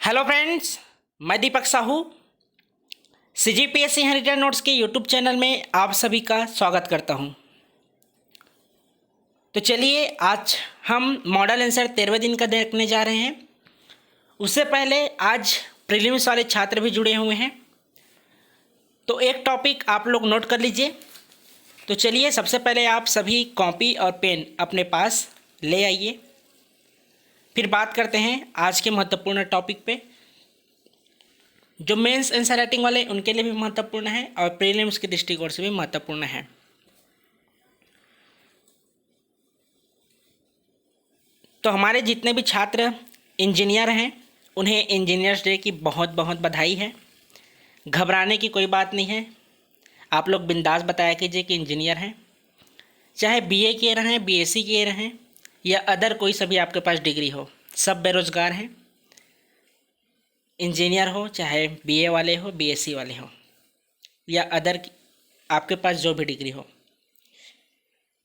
Hello friends, मैं दीपक Sahu CGPSC return notes के YouTube channel में आप सभी का स्वागत करता हूं। तो चलिए आज हम मॉडल आंसर 13वें दिन का देखने जा रहे हैं। उससे पहले आज प्रीलिम्स वाले छात्र भी जुड़े हुए हैं, तो एक टॉपिक आप लोग नोट कर लीजिए। तो चलिए सबसे पहले आप सभी कॉपी और पेन अपने पास ले आइए, फिर बात करते हैं आज के महत्वपूर्ण टॉपिक पे, जो मेंस आंसर राइटिंग वाले उनके लिए भी महत्वपूर्ण है और प्रीलिम्स के दृष्टिकोण से भी महत्वपूर्ण है। तो हमारे जितने भी छात्र इंजीनियर हैं उन्हें इंजीनियर्स डे की बहुत बहुत बधाई है। घबराने की कोई बात नहीं है, आप लोग बिंदास बताया कीजिए कि इंजीनियर हैं, चाहे बीए किए रहें, बीएससी किए रहें या अदर कोई सभी आपके पास डिग्री हो, सब बेरोज़गार हैं। इंजीनियर हो, चाहे बीए वाले हो, बीएससी वाले हो या अदर आपके पास जो भी डिग्री हो।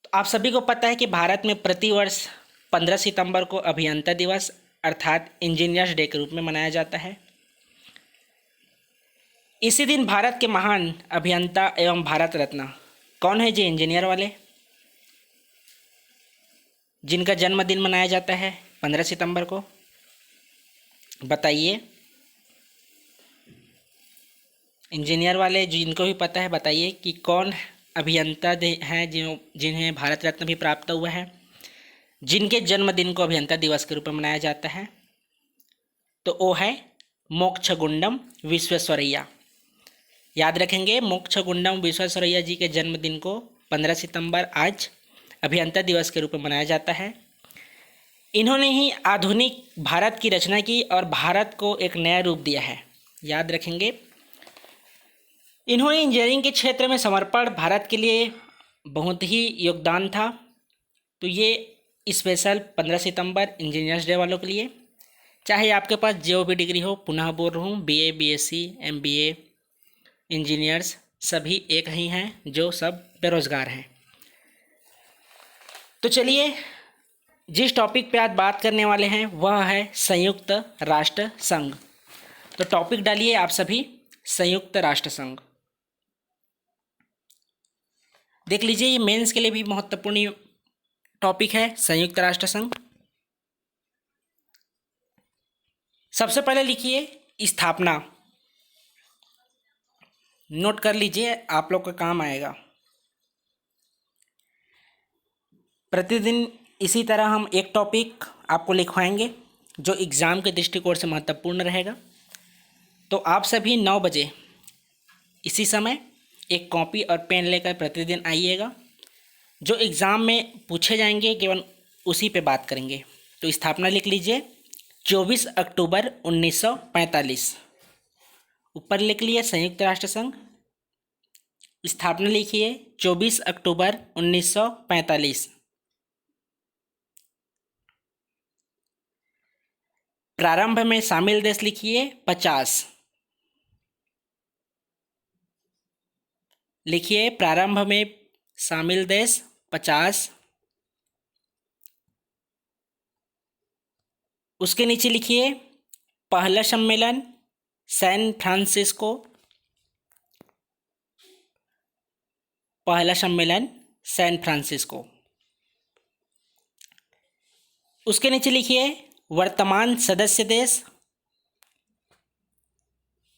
तो आप सभी को पता है कि भारत में प्रतिवर्ष 15 सितंबर को अभियंता दिवस अर्थात इंजीनियर्स डे के रूप में मनाया जाता है। इसी दिन भारत के महान अभियंता एवं भारत रत्न कौन है जी? इंजीनियर वाले, जिनका जन्मदिन मनाया जाता है 15 सितंबर को। बताइए, इंजीनियर वाले जिनको भी पता है बताइए कि कौन अभियंता हैं जिन्हें भारत रत्न भी प्राप्त हुआ है, जिनके जन्मदिन को अभियंता दिवस के रूप में मनाया जाता है। तो वो है मोक्षगुंडम विश्वेश्वरैया। याद रखेंगे, मोक्षगुंडम विश्वेश्वरैया जी के जन्मदिन को 15 सितंबर आज अभियंता दिवस के रूप में मनाया जाता है। इन्होंने ही आधुनिक भारत की रचना की और भारत को एक नया रूप दिया है। याद रखेंगे, इन्होंने इंजीनियरिंग के क्षेत्र में समर्पण भारत के लिए बहुत ही योगदान था। तो ये स्पेशल 15 सितंबर इंजीनियर्स डे वालों के लिए, चाहे आपके पास जो भी डिग्री हो, पुनः बोल रहा हूँ, बीए, बीएससी, एमबीए, इंजीनियर्स सभी एक ही हैं, जो सब बेरोज़गार हैं। तो चलिए जिस टॉपिक पे आज बात करने वाले हैं वह है संयुक्त राष्ट्र संघ। तो टॉपिक डालिए आप सभी, संयुक्त राष्ट्र संघ। देख लीजिए, ये मेंस के लिए भी महत्वपूर्ण टॉपिक है संयुक्त राष्ट्र संघ। सबसे पहले लिखिए स्थापना, नोट कर लीजिए, आप लोग का काम आएगा। प्रतिदिन इसी तरह हम एक टॉपिक आपको लिखवाएंगे जो एग्ज़ाम के दृष्टिकोण से महत्वपूर्ण रहेगा। तो आप सभी 9 बजे इसी समय एक कॉपी और पेन लेकर प्रतिदिन आइएगा। जो एग्ज़ाम में पूछे जाएंगे केवल उसी पे बात करेंगे। तो स्थापना लिख लीजिए 24 अक्टूबर 1945। ऊपर लिख लिए संयुक्त राष्ट्र संघ, स्थापना लिखिए 24 अक्टूबर 1945। प्रारंभ में शामिल देश लिखिए 50। लिखिए प्रारंभ में शामिल देश 50। उसके नीचे लिखिए पहला सम्मेलन सैन फ्रांसिस्को। पहला सम्मेलन सैन फ्रांसिस्को। उसके नीचे लिखिए वर्तमान सदस्य देश।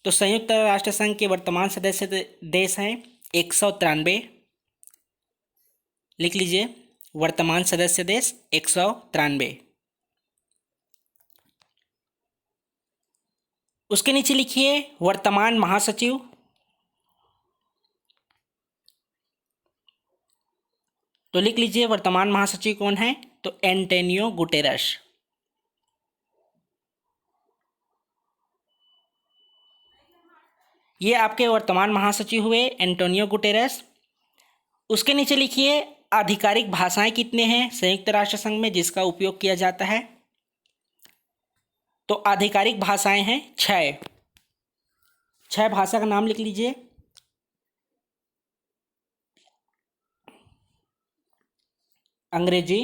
तो संयुक्त राष्ट्र संघ के वर्तमान सदस्य देश हैं 193। लिख लीजिए वर्तमान सदस्य देश 193। उसके नीचे लिखिए वर्तमान महासचिव। तो लिख लीजिए वर्तमान महासचिव कौन है? तो एंटोनियो गुटेरस। ये आपके वर्तमान महासचिव हुए एंटोनियो गुटेरस। उसके नीचे लिखिए आधिकारिक भाषाएं कितने हैं संयुक्त राष्ट्र संघ में जिसका उपयोग किया जाता है? तो आधिकारिक भाषाएं हैं 6। 6 भाषा का नाम लिख लीजिए। अंग्रेजी,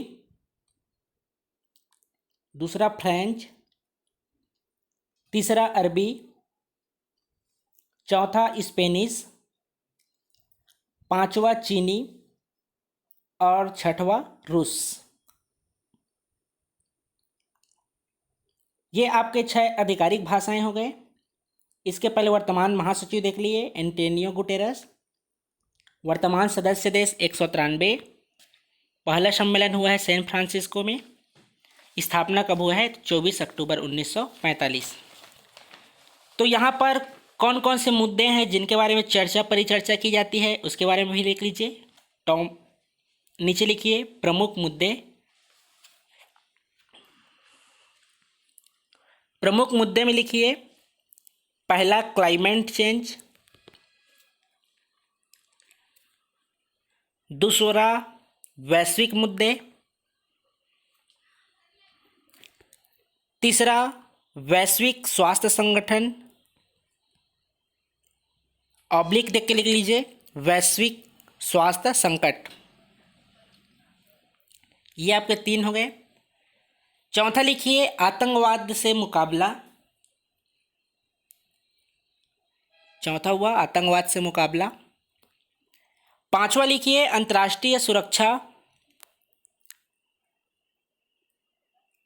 दूसरा फ्रेंच, तीसरा अरबी, चौथा स्पेनिश, पांचवा चीनी और छठवां रूस। ये आपके 6 आधिकारिक भाषाएं हो गए। इसके पहले वर्तमान महासचिव देख लिए एंटोनियो गुटेरस। वर्तमान सदस्य देश 193। पहला सम्मेलन हुआ है सैन फ्रांसिस्को में। स्थापना कब हुआ है? 24 अक्टूबर 1945। तो यहाँ पर कौन कौन से मुद्दे हैं जिनके बारे में चर्चा परिचर्चा की जाती है, उसके बारे में भी लिख लीजिए। नीचे लिखिए प्रमुख मुद्दे। प्रमुख मुद्दे में लिखिए पहला क्लाइमेट चेंज, दूसरा वैश्विक मुद्दे, तीसरा वैश्विक स्वास्थ्य संगठन, ऑब्लिक देख के लिख लीजिए वैश्विक स्वास्थ्य संकट। ये आपके 3 हो गए। चौथा लिखिए आतंकवाद से मुकाबला। चौथा हुआ आतंकवाद से मुकाबला। पांचवा लिखिए अंतर्राष्ट्रीय सुरक्षा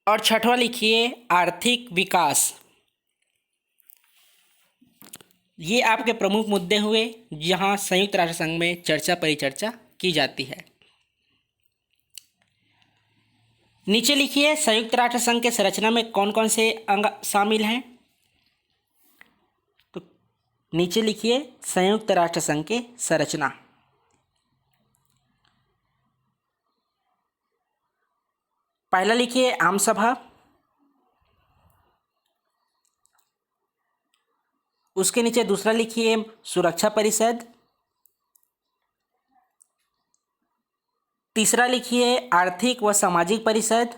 और छठवां लिखिए आर्थिक विकास। ये आपके प्रमुख मुद्दे हुए जहां संयुक्त राष्ट्र संघ में चर्चा परिचर्चा की जाती है। नीचे लिखिए संयुक्त राष्ट्र संघ के संरचना में कौन कौन से अंग शामिल हैं। तो नीचे लिखिए संयुक्त राष्ट्र संघ के संरचना। पहला लिखिए आम सभा, उसके नीचे दूसरा लिखिए सुरक्षा परिषद, तीसरा लिखिए आर्थिक व सामाजिक परिषद।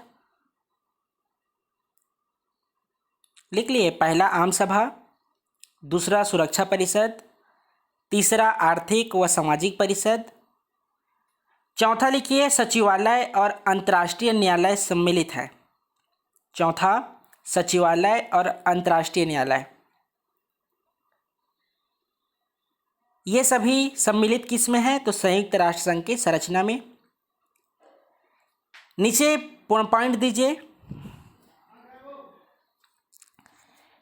लिख लिए पहला आम सभा, दूसरा सुरक्षा परिषद, तीसरा आर्थिक व सामाजिक परिषद, चौथा लिखिए सचिवालय और अंतर्राष्ट्रीय न्यायालय सम्मिलित है। चौथा सचिवालय और अंतर्राष्ट्रीय न्यायालय, ये सभी सम्मिलित किस में है? तो संयुक्त राष्ट्र संघ के संरचना में। नीचे पॉइंट दीजिए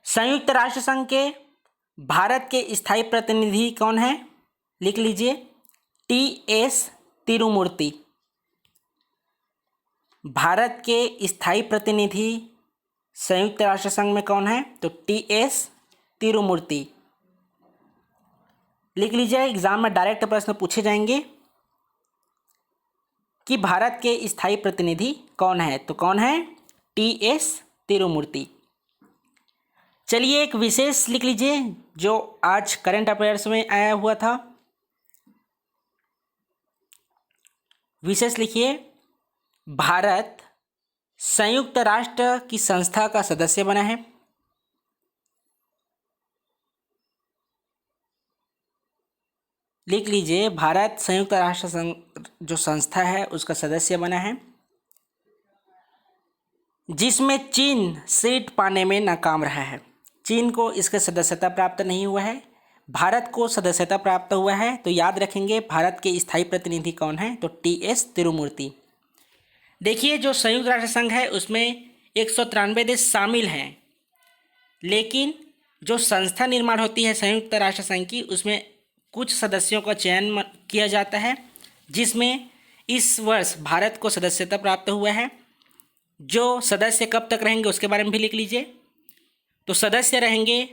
संयुक्त राष्ट्र संघ के भारत के स्थायी प्रतिनिधि कौन है? लिख लीजिए टी.एस. तिरुमूर्ति। भारत के स्थायी प्रतिनिधि संयुक्त राष्ट्र संघ में कौन है? तो टी.एस. तिरुमूर्ति। लिख लीजिए एग्जाम में डायरेक्ट प्रश्न पूछे जाएंगे कि भारत के स्थायी प्रतिनिधि कौन है? तो कौन है? टी.एस. तिरुमूर्ति। चलिए एक विशेष लिख लीजिए जो आज करंट अफेयर्स में आया हुआ था। विशेष लिखिए भारत संयुक्त राष्ट्र की संस्था का सदस्य बना है। लिख लीजिए भारत संयुक्त राष्ट्र संघ जो संस्था है उसका सदस्य बना है, जिसमें चीन सीट पाने में नाकाम रहा है। चीन को इसका सदस्यता प्राप्त नहीं हुआ है, भारत को सदस्यता प्राप्त हुआ है। तो याद रखेंगे भारत के स्थायी प्रतिनिधि कौन है? तो टी.एस. तिरुमूर्ति। देखिए जो संयुक्त राष्ट्र संघ है उसमें 193 देश शामिल हैं, लेकिन जो संस्था निर्माण होती है संयुक्त राष्ट्र संघ की उसमें कुछ सदस्यों का चयन किया जाता है, जिसमें इस वर्ष भारत को सदस्यता प्राप्त हुआ है। जो सदस्य कब तक रहेंगे उसके बारे में भी लिख लीजिए। तो सदस्य रहेंगे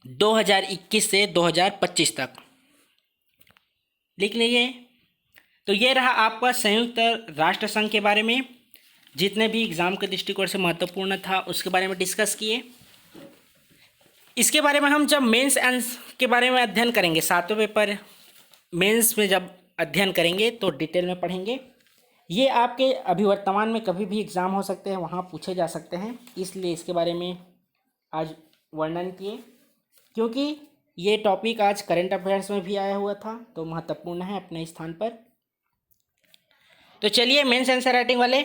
2021 से 2025 तक। लिख लीजिए। तो ये रहा आपका संयुक्त राष्ट्र संघ के बारे में, जितने भी एग्जाम के दृष्टिकोण से महत्वपूर्ण था उसके बारे में डिस्कस किए। इसके बारे में हम जब मेंस के बारे में अध्ययन करेंगे, 7वें पेपर मेंस में जब अध्ययन करेंगे तो डिटेल में पढ़ेंगे। ये आपके अभी वर्तमान में कभी भी एग्ज़ाम हो सकते हैं, वहाँ पूछे जा सकते हैं, इसलिए इसके बारे में आज वर्णन किए, क्योंकि ये टॉपिक आज करंट अफेयर्स में भी आया हुआ था तो महत्वपूर्ण है अपने स्थान पर। तो चलिए मेंस आंसर राइटिंग वाले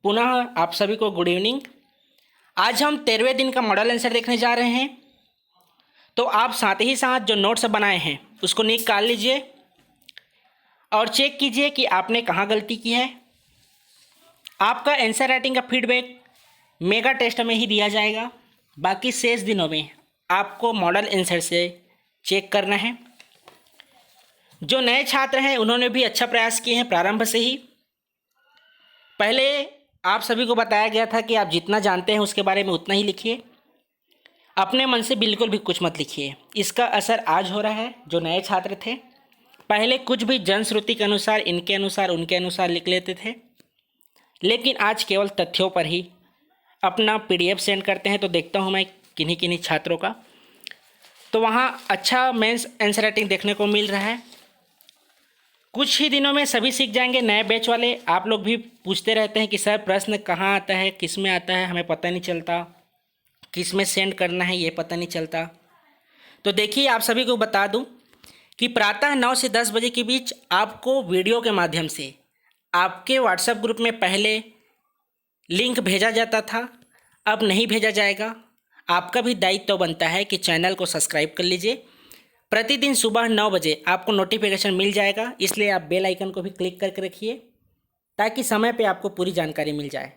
पुनः आप सभी को गुड इवनिंग। आज हम 13वें दिन का मॉडल आंसर देखने जा रहे हैं। तो आप साथ ही साथ जो नोट्स बनाए हैं उसको निकाल लीजिए और चेक कीजिए कि आपने कहाँ गलती की है। आपका आंसर राइटिंग का फीडबैक मेगा टेस्ट में ही दिया जाएगा, बाकी शेष दिनों में आपको मॉडल आंसर से चेक करना है। जो नए छात्र हैं उन्होंने भी अच्छा प्रयास किए हैं प्रारंभ से ही। पहले आप सभी को बताया गया था कि आप जितना जानते हैं उसके बारे में उतना ही लिखिए, अपने मन से बिल्कुल भी कुछ मत लिखिए। इसका असर आज हो रहा है। जो नए छात्र थे पहले कुछ भी जनश्रुति के अनुसार, इनके अनुसार, उनके अनुसार लिख लेते थे, लेकिन आज केवल तथ्यों पर ही अपना PDF सेंड करते हैं। तो देखता हूँ मैं किन्हीं किन्हीं छात्रों का, तो वहाँ अच्छा मेंस आंसर राइटिंग देखने को मिल रहा है। कुछ ही दिनों में सभी सीख जाएंगे। नए बैच वाले आप लोग भी पूछते रहते हैं कि सर प्रश्न कहाँ आता है, किस में आता है, हमें पता नहीं चलता, किस में सेंड करना है ये पता नहीं चलता। तो देखिए, आप सभी को बता दूं कि प्रातः 9 से 10 बजे के बीच आपको वीडियो के माध्यम से आपके व्हाट्सएप ग्रुप में पहले लिंक भेजा जाता था, अब नहीं भेजा जाएगा। आपका भी दायित्व बनता है कि चैनल को सब्सक्राइब कर लीजिए। प्रतिदिन सुबह 9 बजे आपको नोटिफिकेशन मिल जाएगा, इसलिए आप बेल आइकन को भी क्लिक करके रखिए ताकि समय पे आपको पूरी जानकारी मिल जाए।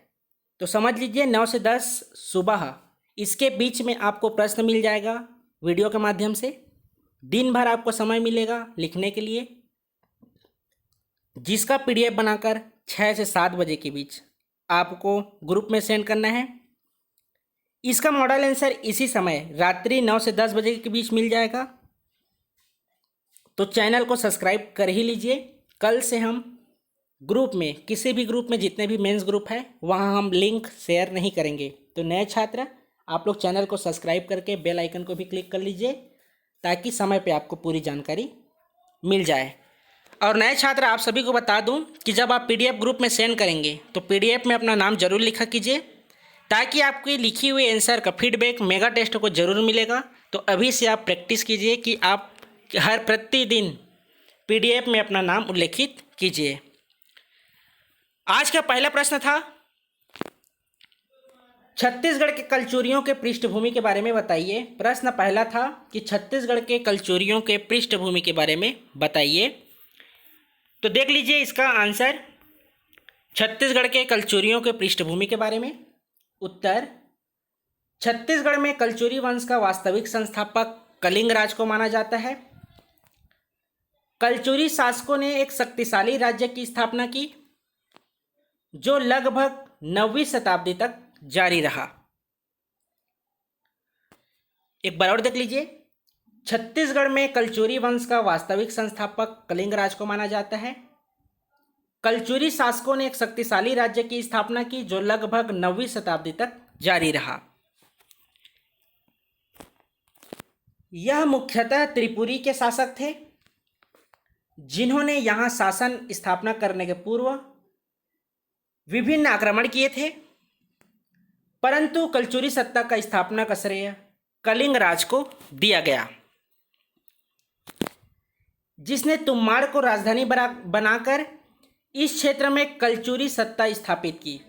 तो समझ लीजिए 9 से 10 सुबह इसके बीच में आपको प्रश्न मिल जाएगा वीडियो के माध्यम से। दिन भर आपको समय मिलेगा लिखने के लिए, जिसका PDF बनाकर 6 से 7 बजे के बीच आपको ग्रुप में सेंड करना है। इसका मॉडल आंसर इसी समय रात्रि 9 से 10 बजे के बीच मिल जाएगा। तो चैनल को सब्सक्राइब कर ही लीजिए। कल से हम ग्रुप में, किसी भी ग्रुप में, जितने भी मेंस ग्रुप है वहाँ हम लिंक शेयर नहीं करेंगे। तो नए छात्र आप लोग चैनल को सब्सक्राइब करके बेल आइकन को भी क्लिक कर लीजिए ताकि समय पे आपको पूरी जानकारी मिल जाए। और नए छात्र आप सभी को बता दूं कि जब आप PDF ग्रुप में सेंड करेंगे तो PDF में अपना नाम जरूर लिखा कीजिए ताकि आपकी लिखी हुई आंसर का फीडबैक मेगा टेस्ट को जरूर मिलेगा। तो अभी से आप प्रैक्टिस कीजिए कि आप हर प्रतिदिन PDF में अपना नाम उल्लेखित कीजिए। आज का पहला प्रश्न था, छत्तीसगढ़ के कलचुरियों के पृष्ठभूमि के बारे में बताइए। प्रश्न पहला था कि छत्तीसगढ़ के कलचुरियों के पृष्ठभूमि के बारे में बताइए। तो देख लीजिए इसका आंसर, छत्तीसगढ़ के कलचुरियों के पृष्ठभूमि के बारे में। उत्तर, छत्तीसगढ़ में कलचुरी वंश का वास्तविक संस्थापक कलिंग राज को माना जाता है। कलचुरी शासकों ने एक शक्तिशाली राज्य की स्थापना की जो लगभग 9वीं शताब्दी तक जारी रहा। एक बार और देख लीजिए, छत्तीसगढ़ में कलचुरी वंश का वास्तविक संस्थापक कलिंग राज को माना जाता है। कलचुरी शासकों ने एक शक्तिशाली राज्य की स्थापना की जो लगभग 9वीं शताब्दी तक जारी रहा। यह मुख्यतः त्रिपुरी के शासक थे जिन्होंने यहां शासन स्थापना करने के पूर्व विभिन्न आक्रमण किए थे, परंतु कलचुरी सत्ता का स्थापना का श्रेय कलिंग राज को दिया गया, जिसने तुम्माड़ को राजधानी बनाकर इस क्षेत्र में कलचुरी सत्ता स्थापित की।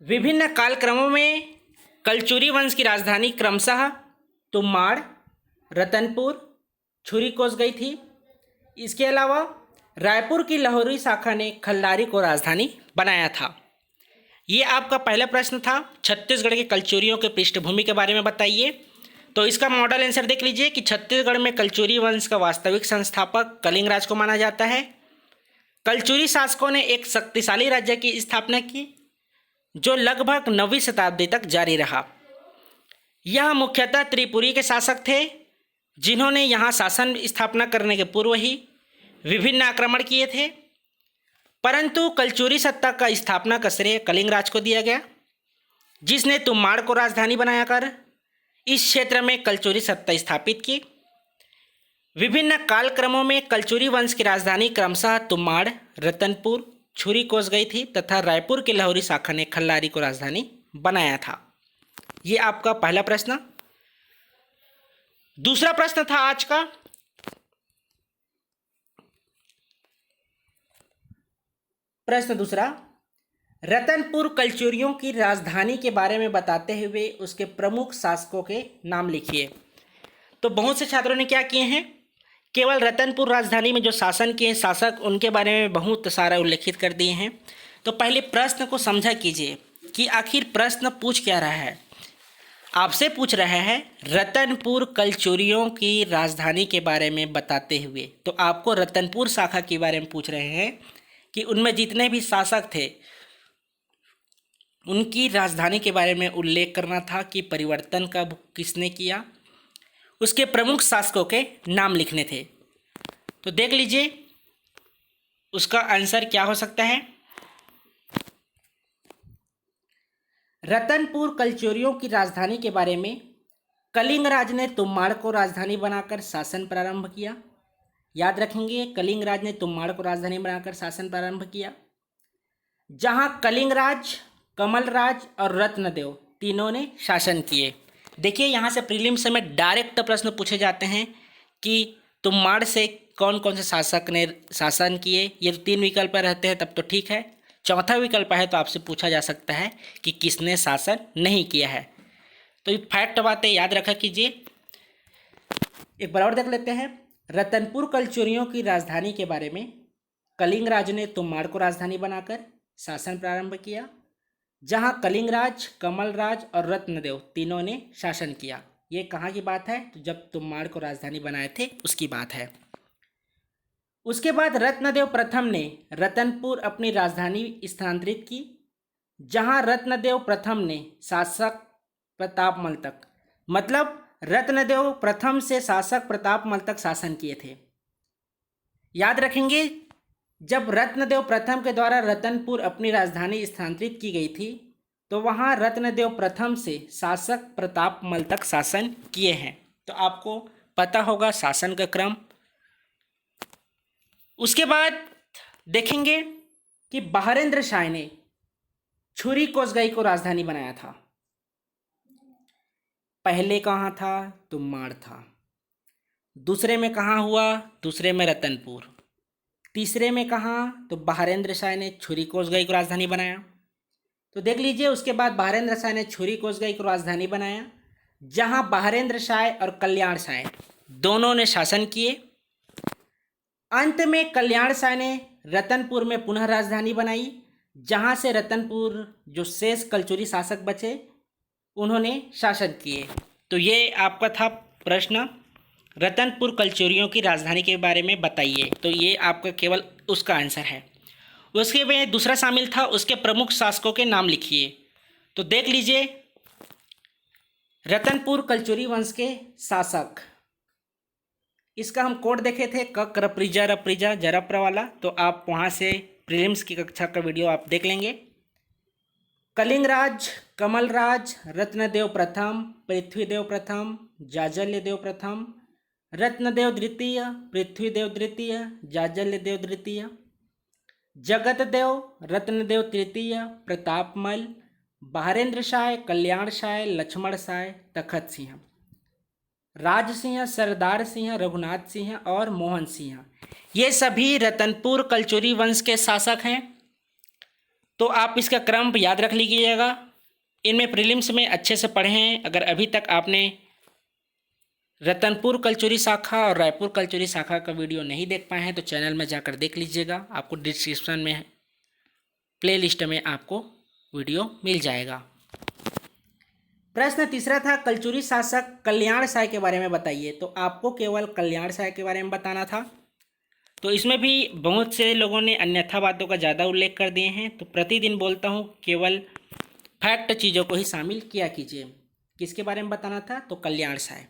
विभिन्न कालक्रमों में कलचुरी वंश की राजधानी क्रमशः तुम्माड़, रतनपुर, छुरीकोस गई थी। इसके अलावा रायपुर की लाहौरी शाखा ने खल्लारी को राजधानी बनाया था। ये आपका पहला प्रश्न था, छत्तीसगढ़ के कलचुरियों के पृष्ठभूमि के बारे में बताइए। तो इसका मॉडल आंसर देख लीजिए कि छत्तीसगढ़ में कलचुरी वंश का वास्तविक संस्थापक कलिंग राज को माना जाता है। कलचुरी शासकों ने एक शक्तिशाली राज्य की स्थापना की जो लगभग 9वीं शताब्दी तक जारी रहा। यह मुख्यतः त्रिपुरी के शासक थे जिन्होंने यहाँ शासन स्थापना करने के पूर्व ही विभिन्न आक्रमण किए थे, परंतु कलचुरी सत्ता का स्थापना का श्रेय कलिंग राज को दिया गया, जिसने तुम्माड़ को राजधानी बनाकर इस क्षेत्र में कलचुरी सत्ता स्थापित की। विभिन्न कालक्रमों में कलचुरी वंश की राजधानी क्रमशः तुम्माड़, रतनपुर, छुरीकोस गई थी तथा रायपुर की लाहौरी शाखा ने खल्लारी को राजधानी बनाया था। ये आपका पहला प्रश्न। दूसरा प्रश्न था आज का, प्रश्न दूसरा, रतनपुर कलचुरियों की राजधानी के बारे में बताते हुए उसके प्रमुख शासकों के नाम लिखिए। तो बहुत से छात्रों ने क्या किए हैं, केवल रतनपुर राजधानी में जो शासन किए हैं शासक, उनके बारे में बहुत सारा उल्लेखित कर दिए हैं। तो पहले प्रश्न को समझा कीजिए कि आखिर प्रश्न पूछ क्या रहा है। आपसे पूछ रहा है रतनपुर कलचुरियों की राजधानी के बारे में बताते हुए। तो आपको रतनपुर शाखा के बारे में पूछ रहे हैं कि उनमें जितने भी शासक थे उनकी राजधानी के बारे में उल्लेख करना था कि परिवर्तन कब किसने किया, उसके प्रमुख शासकों के नाम लिखने थे। तो देख लीजिए उसका आंसर क्या हो सकता है। रतनपुर कलचुरियों की राजधानी के बारे में कलिंग राज ने तुम्माड़ को राजधानी बनाकर शासन प्रारंभ किया। याद रखेंगे, कलिंग राज ने तुम्माड़ को राजधानी बनाकर शासन प्रारंभ किया, जहां कलिंग राज, कमल राज और रत्नदेव तीनों ने शासन किए। देखिए यहाँ से प्रीलिम्स में डायरेक्ट प्रश्न पूछे जाते हैं कि तुम्माड़ से कौन कौन से शासक ने शासन किए। ये तो 3 विकल्प रहते हैं तब तो ठीक है। चौथा विकल्प है तो आपसे पूछा जा सकता है कि किसने शासन नहीं किया है। तो ये फैक्ट बातें याद रखा कीजिए। एक बार और देख लेते हैं। रतनपुर कलचुरियों की राजधानी के बारे में कलिंग राज ने तुम्माड़ को राजधानी बनाकर शासन प्रारंभ किया, जहां कलिंग राज, कमल राज और रत्नदेव तीनों ने शासन किया। ये कहाँ की बात है, तो जब तुम्माड़ को राजधानी बनाए थे उसकी बात है। उसके बाद रत्नदेव प्रथम ने रतनपुर अपनी राजधानी स्थानांतरित की, जहां रत्नदेव प्रथम ने शासक प्रतापमल तक, मतलब रत्नदेव प्रथम से शासक प्रतापमल तक शासन किए थे। याद रखेंगे, जब रत्नदेव प्रथम के द्वारा रतनपुर अपनी राजधानी स्थानांतरित की गई थी तो वहां रत्नदेव प्रथम से शासक प्रतापमल तक शासन किए हैं। तो आपको पता होगा शासन का क्रम। उसके बाद देखेंगे कि बहारेंद्र शाह ने छुरी कोसगाई को राजधानी बनाया था। पहले कहाँ था, तुम्माड़ था। दूसरे में कहाँ हुआ, दूसरे में रतनपुर। तीसरे में कहाँ, तो बहारेंद्र शाह ने छुरी कोसगाई को राजधानी बनाया। तो देख लीजिए उसके बाद बहारेंद्र शाह ने छुरी कोसगाई को राजधानी बनाया, जहां बहारेंद्र शाह और कल्याण शाह दोनों ने शासन किए। अंत में कल्याण शाह ने रतनपुर में पुनः राजधानी बनाई, जहां से रतनपुर जो शेष कलचुरी शासक बचे उन्होंने शासन किए। तो ये आपका था प्रश्न, रतनपुर कलचुरियों की राजधानी के बारे में बताइए। तो ये आपका केवल उसका आंसर है। उसके में दूसरा शामिल था उसके प्रमुख शासकों के नाम लिखिए। तो देख लीजिए रतनपुर कलचुरी वंश के शासक, इसका हम कोड देखे थे कक रप्रिजा रप्रिजा जरप्र वाला, तो आप वहाँ से प्रीलिम्स की कक्षा का वीडियो आप देख लेंगे। कलिंगराज, कमलराज, रत्नदेव प्रथम, पृथ्वीदेव प्रथम, जाजल्यदेव प्रथम, रत्नदेव द्वितीय, पृथ्वीदेव द्वितीय, जाजल्यदेव द्वितीय, जगतदेव, रत्नदेव तृतीय, प्रतापमल, बहारेंद्र शाह, कल्याण शाह, लक्ष्मण शाह, तखत सिंह, राज सिंह, सरदार सिंह, रघुनाथ सिंह और मोहन सिंह, ये सभी रतनपुर कलचुरी वंश के शासक हैं। तो आप इसका क्रम याद रख लीजिएगा। इनमें प्रीलिम्स में अच्छे से पढ़े हैं। अगर अभी तक आपने रतनपुर कलचुरी शाखा और रायपुर कलचुरी शाखा का वीडियो नहीं देख पाए हैं तो चैनल में जाकर देख लीजिएगा। आपको डिस्क्रिप्शन में प्ले लिस्ट में आपको वीडियो मिल जाएगा। प्रश्न तीसरा था कलचुरी शासक कल्याण शाह के बारे में बताइए। तो आपको केवल कल्याण शाह के बारे में बताना था। तो इसमें भी बहुत से लोगों ने अन्यथा बातों का ज़्यादा उल्लेख कर दिए हैं। तो प्रतिदिन बोलता हूँ केवल फैक्ट चीज़ों को ही शामिल किया कीजिए। किसके बारे में बताना था, तो कल्याण शाह।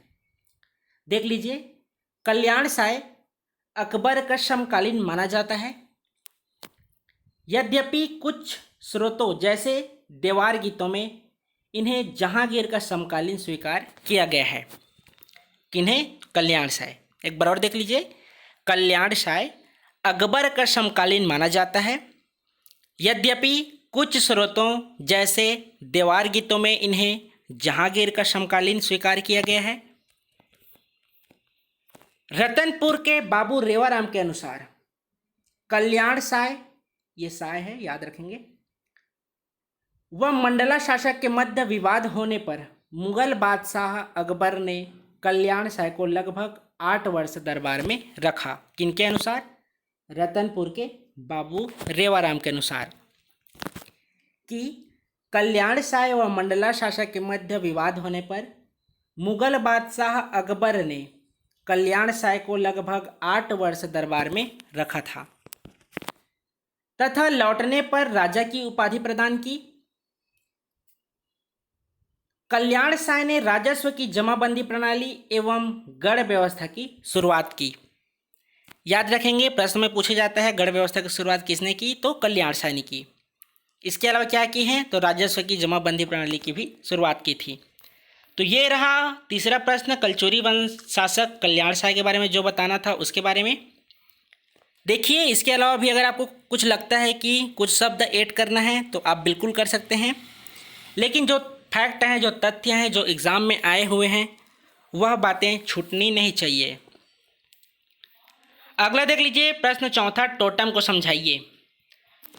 देख लीजिए कल्याण शाह अकबर का समकालीन माना जाता है। यद्यपि कुछ स्रोतों जैसे देवार गीतों में इन्हें जहांगीर का समकालीन स्वीकार किया गया है। किन्हें, कल्याण शाह। एक बार और देख लीजिए, कल्याण शाह अकबर का समकालीन माना जाता है। यद्यपि कुछ स्रोतों जैसे देवार गीतों में इन्हें जहांगीर का समकालीन स्वीकार किया गया है। रतनपुर के बाबू रेवाराम के अनुसार कल्याण शाह, ये शाह है याद रखेंगे, वह मंडला शासक के मध्य विवाद होने पर मुगल बादशाह अकबर ने कल्याण साय को लगभग 8 वर्ष दरबार में रखा। किनके अनुसार? रतनपुर के बाबू रेवाराम के अनुसार कि कल्याण साय व मंडला शासक के मध्य विवाद होने पर मुगल बादशाह अकबर ने कल्याण साय को लगभग 8 वर्ष दरबार में रखा था तथा लौटने पर राजा की उपाधि प्रदान की। कल्याण साय ने राजस्व की जमाबंदी प्रणाली एवं गढ़ व्यवस्था की शुरुआत की। याद रखेंगे, प्रश्न में पूछा जाता है गढ़ व्यवस्था की शुरुआत किसने की, तो कल्याण साय ने की। इसके अलावा क्या की है, तो राजस्व की जमाबंदी प्रणाली की भी शुरुआत की थी। तो ये रहा तीसरा प्रश्न, कलचुरी वंश शासक कल्याण साय के बारे में जो बताना था उसके बारे में। देखिए, इसके अलावा भी अगर आपको कुछ लगता है कि कुछ शब्द ऐड करना है तो आप बिल्कुल कर सकते हैं, लेकिन जो फैक्ट हैं, जो तथ्य हैं, जो एग्ज़ाम में आए हुए हैं, वह बातें छूटनी नहीं चाहिए। अगला देख लीजिए, प्रश्न चौथा, टोटम को समझाइए।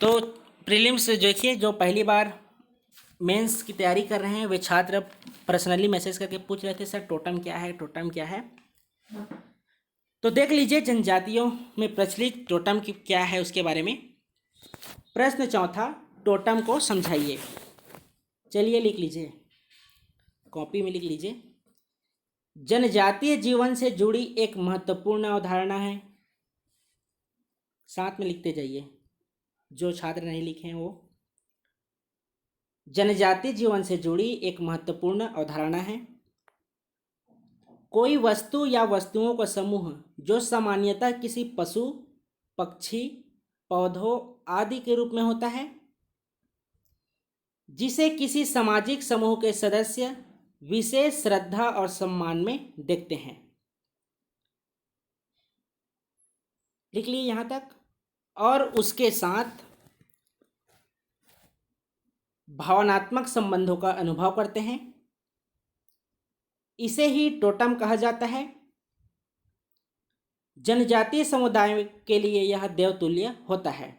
तो प्रीलिम्स देखिए, जो पहली बार मेंस की तैयारी कर रहे हैं वे छात्र पर्सनली मैसेज करके पूछ रहे थे, सर टोटम क्या है, टोटम क्या है। तो देख लीजिए, जनजातियों में प्रचलित टोटम की क्या है उसके बारे में। प्रश्न चौथा, टोटम को समझाइए। चलिए लिख लीजिए, कॉपी में लिख लीजिए। जनजातीय जीवन से जुड़ी एक महत्वपूर्ण अवधारणा है। साथ में लिखते जाइए, जो छात्र नहीं लिखे हैं वो। जनजातीय जीवन से जुड़ी एक महत्वपूर्ण अवधारणा है। कोई वस्तु या वस्तुओं का समूह जो सामान्यतः किसी पशु, पक्षी, पौधों आदि के रूप में होता है, जिसे किसी सामाजिक समूह के सदस्य विशेष श्रद्धा और सम्मान में देखते हैं। लिख लिए यहाँ तक। और उसके साथ भावनात्मक संबंधों का अनुभव करते हैं, इसे ही टोटम कहा जाता है। जनजातीय समुदाय के लिए यह देवतुल्य होता है।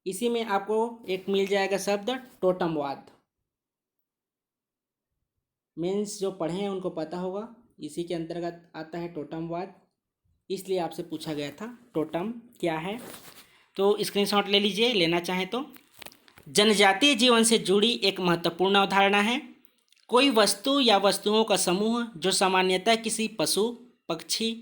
इसी में आपको एक मिल जाएगा शब्द टोटमवाद। मेंस जो पढ़े हैं उनको पता होगा, इसी के अंतर्गत आता है टोटमवाद, इसलिए आपसे पूछा गया था टोटम क्या है। तो स्क्रीनशॉट ले लीजिए, लेना चाहें तो। जनजातीय जीवन से जुड़ी एक महत्वपूर्ण अवधारणा है। कोई वस्तु या वस्तुओं का समूह जो सामान्यतः किसी पशु, पक्षी,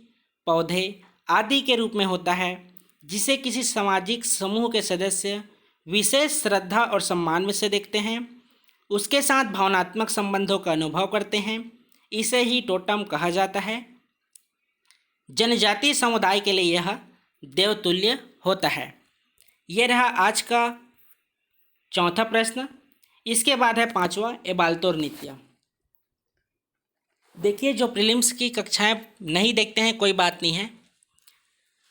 पौधे आदि के रूप में होता है, जिसे किसी सामाजिक समूह के सदस्य विशेष श्रद्धा और सम्मान में से देखते हैं, उसके साथ भावनात्मक संबंधों का अनुभव करते हैं, इसे ही टोटम कहा जाता है। जनजातीय समुदाय के लिए यह देवतुल्य होता है। यह रहा आज का चौथा प्रश्न। इसके बाद है पांचवा, एबाल्तोर नृत्य। देखिए, जो प्रीलिम्स की कक्षाएं नहीं देखते हैं कोई बात नहीं है,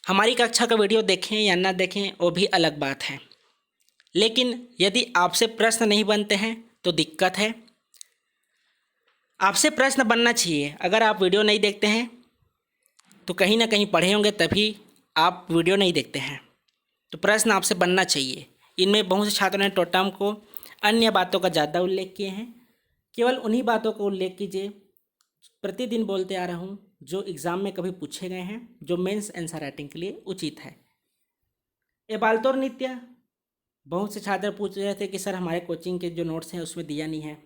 हमारी कक्षा का वीडियो देखें या ना देखें वो भी अलग बात है, लेकिन यदि आपसे प्रश्न नहीं बनते हैं तो दिक्कत है। आपसे प्रश्न बनना चाहिए। अगर आप वीडियो नहीं देखते हैं तो कहीं ना कहीं पढ़े होंगे, तभी आप वीडियो नहीं देखते हैं। तो प्रश्न आपसे बनना चाहिए। इनमें बहुत से छात्रों ने टोटम को अन्य बातों का ज़्यादा उल्लेख किए हैं। केवल उन्हीं बातों का उल्लेख कीजिए, प्रतिदिन बोलते आ रहा हूँ, जो एग्ज़ाम में कभी पूछे गए हैं, जो मेंस आंसर राइटिंग के लिए उचित है। एबाल्तोर नृत्य, बहुत से छात्र पूछ रहे थे कि सर हमारे कोचिंग के जो नोट्स हैं उसमें दिया नहीं है।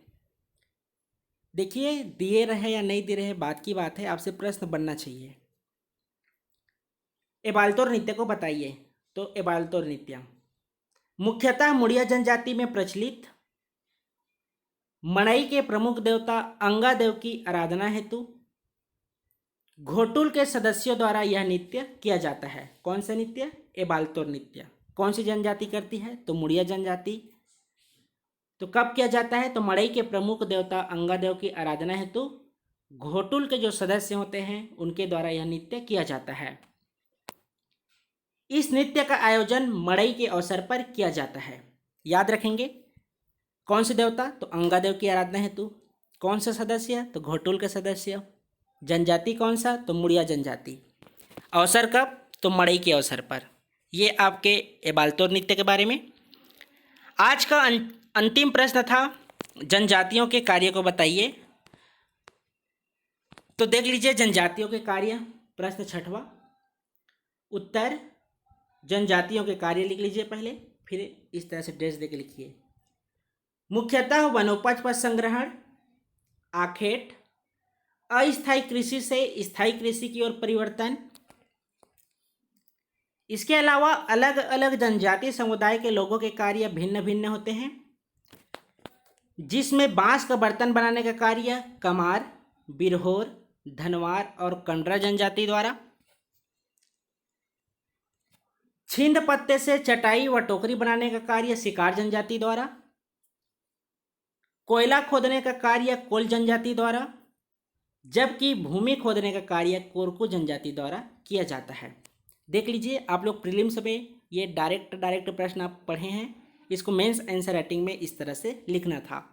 देखिए, दिए रहे या नहीं दे रहे बात की बात है, आपसे प्रश्न बनना चाहिए। एबाल्तोर नृत्य को बताइए। तो एबाल्तोर नृत्य मुख्यतः मुड़िया जनजाति में प्रचलित मड़ई के प्रमुख देवता अंगादेव की आराधना हेतु घोटुल के सदस्यों द्वारा यह नृत्य किया जाता है। कौन सा नृत्य? एबाल्तोर नृत्य। कौन सी जनजाति करती है? तो मुड़िया जनजाति। तो कब किया जाता है? तो मड़ई के प्रमुख देवता अंगादेव की आराधना हेतु घोटुल के जो सदस्य होते हैं उनके द्वारा यह नृत्य किया जाता है। इस नृत्य का आयोजन मड़ई के अवसर पर किया जाता है। याद रखेंगे, कौन से देवता? तो अंगादेव की आराधना हेतु। कौन सा सदस्य? तो घोटुल के सदस्य। जनजाति कौन सा? तो मुड़िया जनजाति। अवसर कब? तो मड़ई के अवसर पर। ये आपके एबाल्तोर नृत्य के बारे में। आज का अंतिम प्रश्न था जनजातियों के कार्य को बताइए। तो देख लीजिए जनजातियों के कार्य, प्रश्न 6वां। उत्तर जनजातियों के कार्य लिख लीजिए पहले, फिर इस तरह से ड्रेस देके लिखिए। मुख्यतः वनोपज पर संग्रहण, आखेट, अस्थायी कृषि से स्थायी कृषि की ओर परिवर्तन। इसके अलावा अलग अलग जनजातीय समुदाय के लोगों के कार्य भिन्न भिन्न होते हैं, जिसमें बांस का बर्तन बनाने का कार्य कमार, बिरहोर, धनवार और कंडरा जनजाति द्वारा, छिंद पत्ते से चटाई व टोकरी बनाने का कार्य शिकार जनजाति द्वारा, कोयला खोदने का कार्य कोल जनजाति द्वारा, जबकि भूमि खोदने का कार्य कोरकू जनजाति द्वारा किया जाता है। देख लीजिए आप लोग प्रीलिम्स में ये डायरेक्ट प्रश्न आप पढ़े हैं, इसको मेंस आंसर राइटिंग में इस तरह से लिखना था।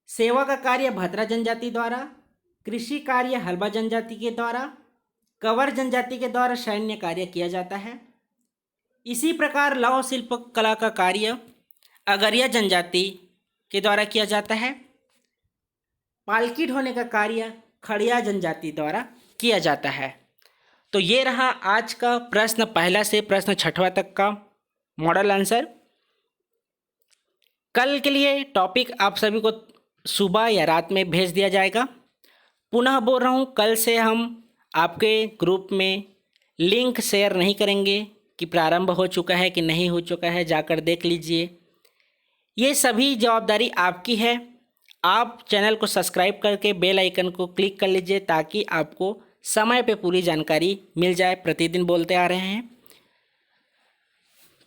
सेवा का कार्य भद्रा जनजाति द्वारा, कृषि कार्य हल्बा जनजाति के द्वारा, कंवर जनजाति के द्वारा सैन्य कार्य किया जाता है। इसी प्रकार लौह शिल्प कला का कार्य अगरिया जनजाति के द्वारा किया जाता है। पालकी ढोने का कार्य खड़िया जनजाति द्वारा किया जाता है। तो ये रहा आज का प्रश्न पहला से प्रश्न 6वां तक का मॉडल आंसर। कल के लिए टॉपिक आप सभी को सुबह या रात में भेज दिया जाएगा। पुनः बोल रहा हूँ, कल से हम आपके ग्रुप में लिंक शेयर नहीं करेंगे कि प्रारंभ हो चुका है कि नहीं हो चुका है, जाकर देख लीजिए। ये सभी जवाबदारी आपकी है। आप चैनल को सब्सक्राइब करके बेल आइकन को क्लिक कर लीजिए ताकि आपको समय पे पूरी जानकारी मिल जाए। प्रतिदिन बोलते आ रहे हैं।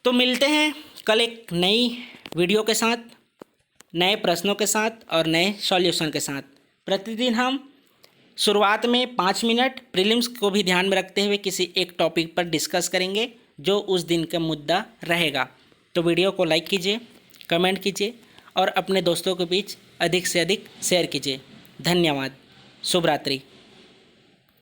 तो मिलते हैं कल एक नई वीडियो के साथ, नए प्रश्नों के साथ और नए सॉल्यूशन के साथ। प्रतिदिन हम शुरुआत में 5 मिनट प्रीलिम्स को भी ध्यान में रखते हुए किसी एक टॉपिक पर डिस्कस करेंगे जो उस दिन का मुद्दा रहेगा। तो वीडियो को लाइक कीजिए, कमेंट कीजिए और अपने दोस्तों के बीच अधिक से अधिक शेयर कीजिए। धन्यवाद। शुभ रात्रि।